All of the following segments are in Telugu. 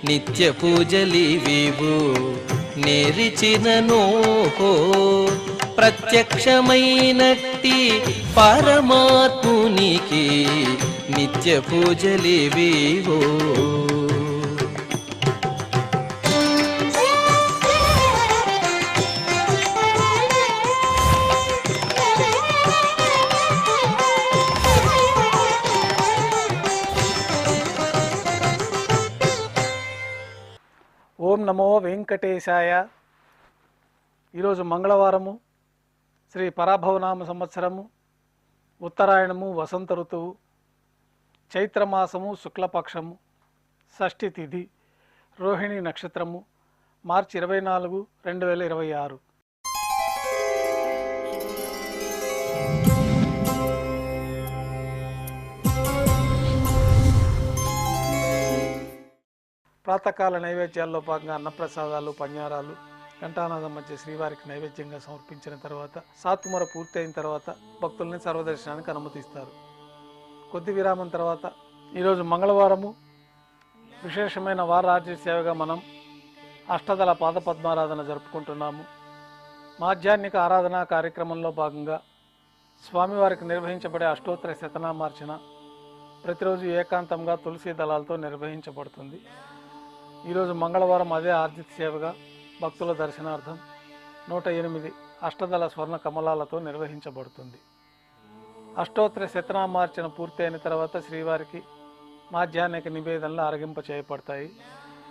నిత్య పూజలివివు నేరిచినను ప్రత్యక్షమైనట్టి పరమాత్మునికి నిత్య పూజలివివో. ఓం నమో వెంకటేశాయ. ఈరోజు మంగళవారము, శ్రీ పరాభవనామ సంవత్సరము, ఉత్తరాయణము, వసంత ఋతువు, చైత్రమాసము, శుక్లపక్షము, షష్ఠి తిథి, రోహిణి నక్షత్రము, మార్చి 24, 2026. ప్రాతకాల నైవేద్యాల్లో భాగంగా అన్నప్రసాదాలు, పన్యారాలు, ఘంటానాదం మధ్య శ్రీవారికి నైవేద్యంగా సమర్పించిన తర్వాత సాత్తుమర పూర్తి అయిన తర్వాత భక్తుల్ని సర్వదర్శనానికి అనుమతిస్తారు. కొద్ది విరామం తర్వాత ఈరోజు మంగళవారము, విశేషమైన వారార్జీ సేవగా మనం అష్టదళ పాదపద్మారాధన జరుపుకుంటున్నాము. మాధ్యాహ్నిక ఆరాధనా కార్యక్రమంలో భాగంగా స్వామివారికి నిర్వహించబడే అష్టోత్తర శతనామార్చన ప్రతిరోజు ఏకాంతంగా తులసి దళాలతో నిర్వహించబడుతుంది. ఈరోజు మంగళవారం అదే ఆర్జిత సేవగా భక్తుల దర్శనార్థం 108 అష్టదళ స్వర్ణ కమలాలతో నిర్వహించబడుతుంది. అష్టోత్తర శతనామార్చన పూర్తి అయిన తర్వాత శ్రీవారికి మాధ్యాహ్నిక నివేదనలు ఆరగింప చేయబడతాయి.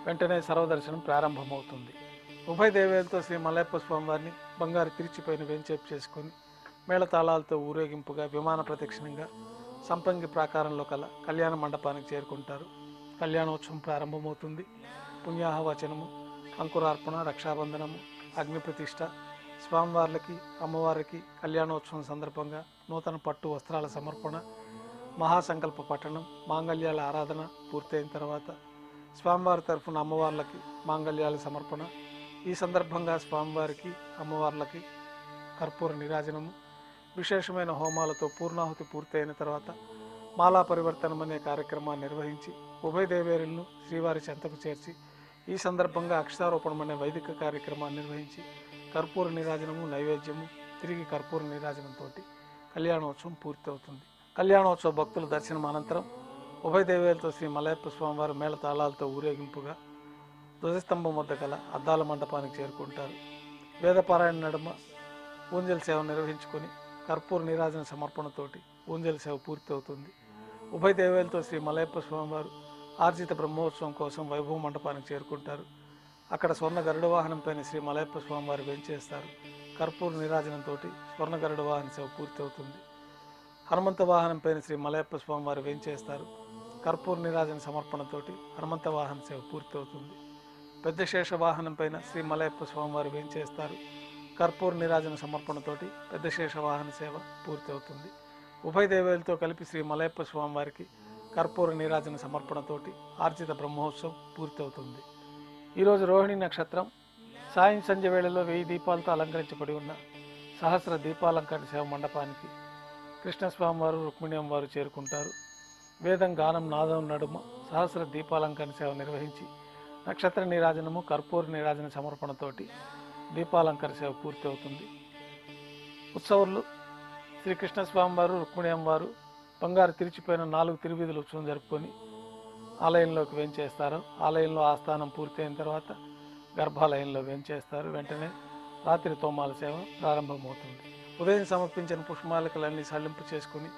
వెంటనే సర్వదర్శనం ప్రారంభమవుతుంది. ఉభయ దేవేలతో శ్రీ మలయప్ప స్వామివారిని బంగారు తిరిచిపోయిన వెంచేపు చేసుకొని మేళతాళాలతో ఊరేగింపుగా విమాన ప్రదక్షిణంగా సంపంగి ప్రాకారంలో కల కళ్యాణ మండపానికి చేరుకుంటారు. కళ్యాణోత్సవం ప్రారంభమవుతుంది. పుణ్యాహవచనము, అంకురార్పణ, రక్షాబంధనము, అగ్ని ప్రతిష్ట, స్వామివార్లకి అమ్మవారికి కళ్యాణోత్సవం సందర్భంగా నూతన పట్టు వస్త్రాల సమర్పణ, మహాసంకల్ప పఠనం, మాంగళ్యాల ఆరాధన పూర్తయిన తర్వాత స్వామివారి తరఫున అమ్మవార్లకి మాంగళ్యాల సమర్పణ. ఈ సందర్భంగా స్వామివారికి అమ్మవార్లకి కర్పూర నీరాజనము, విశేషమైన హోమాలతో పూర్ణాహుతి పూర్తయిన తర్వాత మాలా పరివర్తనం అనే కార్యక్రమాన్ని నిర్వహించి ఉభయ దేవేరులను శ్రీవారి చెంతకు చేర్చి ఈ సందర్భంగా అక్షతారోపణం అనే వైదిక కార్యక్రమాన్ని నిర్వహించి కర్పూర నీరాజనము, నైవేద్యము, తిరిగి కర్పూర నీరాజనంతో కళ్యాణోత్సవం పూర్తవుతుంది. కళ్యాణోత్సవ భక్తుల దర్శనం అనంతరం ఉభయ దేవేలతో శ్రీ మలయప్ప స్వామివారు మేళతాళాలతో ఊరేగింపుగా ధ్వజస్తంభం వద్ద గల అద్దాల మండపానికి చేరుకుంటారు. వేదపారాయణ నడుమ ఊంజల్ సేవ నిర్వహించుకొని కర్పూర నీరాజన సమర్పణతోటి ఊంజల్ సేవ పూర్తి అవుతుంది. ఉభయ దేవేలతో శ్రీ మలయప్ప స్వామివారు ఆర్జిత బ్రహ్మోత్సవం కోసం వైభవ మండపానికి చేరుకుంటారు. అక్కడ స్వర్ణ గరుడ వాహనం పైన శ్రీ మలయప్ప స్వామివారు వేంచేస్తారు. కర్పూర నీరాజనంతో స్వర్ణ గరుడ వాహన సేవ పూర్తి అవుతుంది. హనుమంత వాహనం పైన శ్రీ మలయప్ప స్వామివారు వేంచేస్తారు. కర్పూర నీరాజన సమర్పణతోటి హనుమంత వాహన సేవ పూర్తి అవుతుంది. పెద్ద శేష వాహనం పైన శ్రీ మలయప్ప స్వామివారు వేంచేస్తారు. కర్పూర నీరాజన సమర్పణతోటి పెద్ద శేష వాహన సేవ పూర్తి అవుతుంది. ఉభయ దేవేలతో కలిపి శ్రీ మలయప్ప స్వామివారికి కర్పూర నీరాజన సమర్పణతోటి ఆర్జిత బ్రహ్మోత్సవం పూర్తి అవుతుంది. ఈరోజు రోహిణి నక్షత్రం. సాయం సంధ్య వేళలో 1000 దీపాలతో అలంకరించబడి ఉన్న సహస్ర దీపాలంకరణ సేవ మండపానికి కృష్ణస్వామివారు, రుక్మిణి అమ్మవారు చేరుకుంటారు. వేదం, గానం, నాదం నడుమ సహస్ర దీపాలంకరణ సేవ నిర్వహించి నక్షత్ర నీరాజనము, కర్పూర నీరాజన సమర్పణతోటి దీపాలంకరణ సేవ పూర్తి అవుతుంది. ఉత్సవాలు శ్రీకృష్ణస్వామివారు, రుక్మిణి అమ్మవారు బంగారు తిరిచిపోయిన 4 తిరువీధుల ఉత్సవం జరుపుకొని ఆలయంలోకి వేంచేస్తారు. ఆలయంలో ఆస్థానం పూర్తయిన తర్వాత గర్భాలయంలో వేంచేస్తారు. వెంటనే రాత్రి తోమాల సేవ ప్రారంభమవుతుంది. ఉదయం సమర్పించిన పుష్పమాలికలన్నీ సళ్లింపు చేసుకొని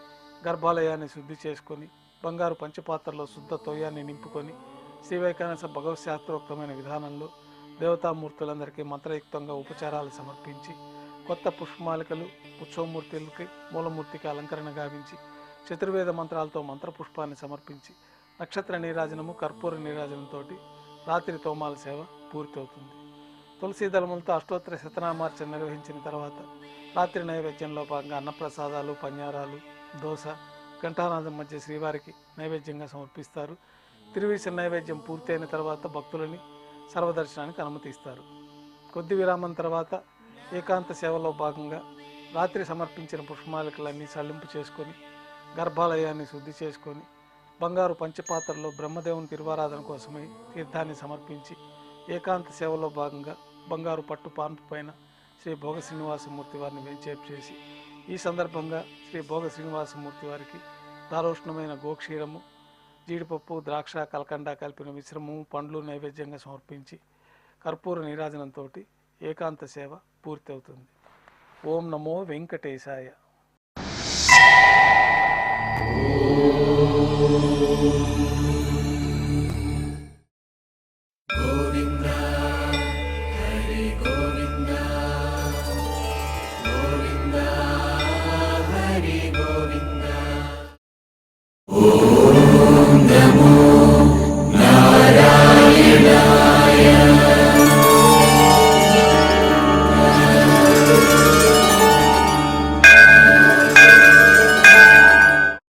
గర్భాలయాన్ని శుద్ధి చేసుకొని బంగారు పంచపాత్రలో శుద్ధ తోయాన్ని నింపుకొని శ్రీవైకానస భగవత్ శాస్త్రోక్తమైన విధానంలో దేవతామూర్తులందరికీ మంత్రయుక్తంగా ఉపచారాలు సమర్పించి కొత్త పుష్పమాలికలు ఉత్సవమూర్తులకి మూలమూర్తికి అలంకరణ గావించి చతుర్వేద మంత్రాలతో మంత్రపుష్పాన్ని సమర్పించి నక్షత్ర నీరాజనము, కర్పూర నీరాజనంతో రాత్రి తోమాల సేవ పూర్తవుతుంది. తులసీ దళములతో అష్టోత్తర శతనామార్చన నిర్వహించిన తర్వాత రాత్రి నైవేద్యంలో భాగంగా అన్నప్రసాదాలు, పన్యారాలు, దోశ, ఘంటానాదం మధ్య శ్రీవారికి నైవేద్యంగా సమర్పిస్తారు. తిరువీస నైవేద్యం పూర్తయిన తర్వాత భక్తులని సర్వదర్శనానికి అనుమతిస్తారు. కొద్ది విరామం తర్వాత ఏకాంత సేవలో భాగంగా రాత్రి సమర్పించిన పుష్పమాలికలన్నీ సళ్లింపు చేసుకొని గర్భాలయాన్ని శుద్ధి చేసుకొని బంగారు పంచపాత్రలో బ్రహ్మదేవుని తిరువారాధన కోసమై తీర్థాన్ని సమర్పించి ఏకాంత సేవలో భాగంగా బంగారు పట్టు పాన్పు పైన శ్రీ భోగ శ్రీనివాసమూర్తి వారిని వెంచేపు చేసి ఈ సందర్భంగా శ్రీ భోగ శ్రీనివాసమూర్తి వారికి దారోష్ణమైన గోక్షీరము, జీడిపప్పు, ద్రాక్ష, కలకండ కలిపిన మిశ్రమము, పండ్లు నైవేద్యంగా సమర్పించి కర్పూర నీరాజనంతో ఏకాంత సేవ పూర్తి అవుతుంది. ఓం నమో వెంకటేశాయ. ఓం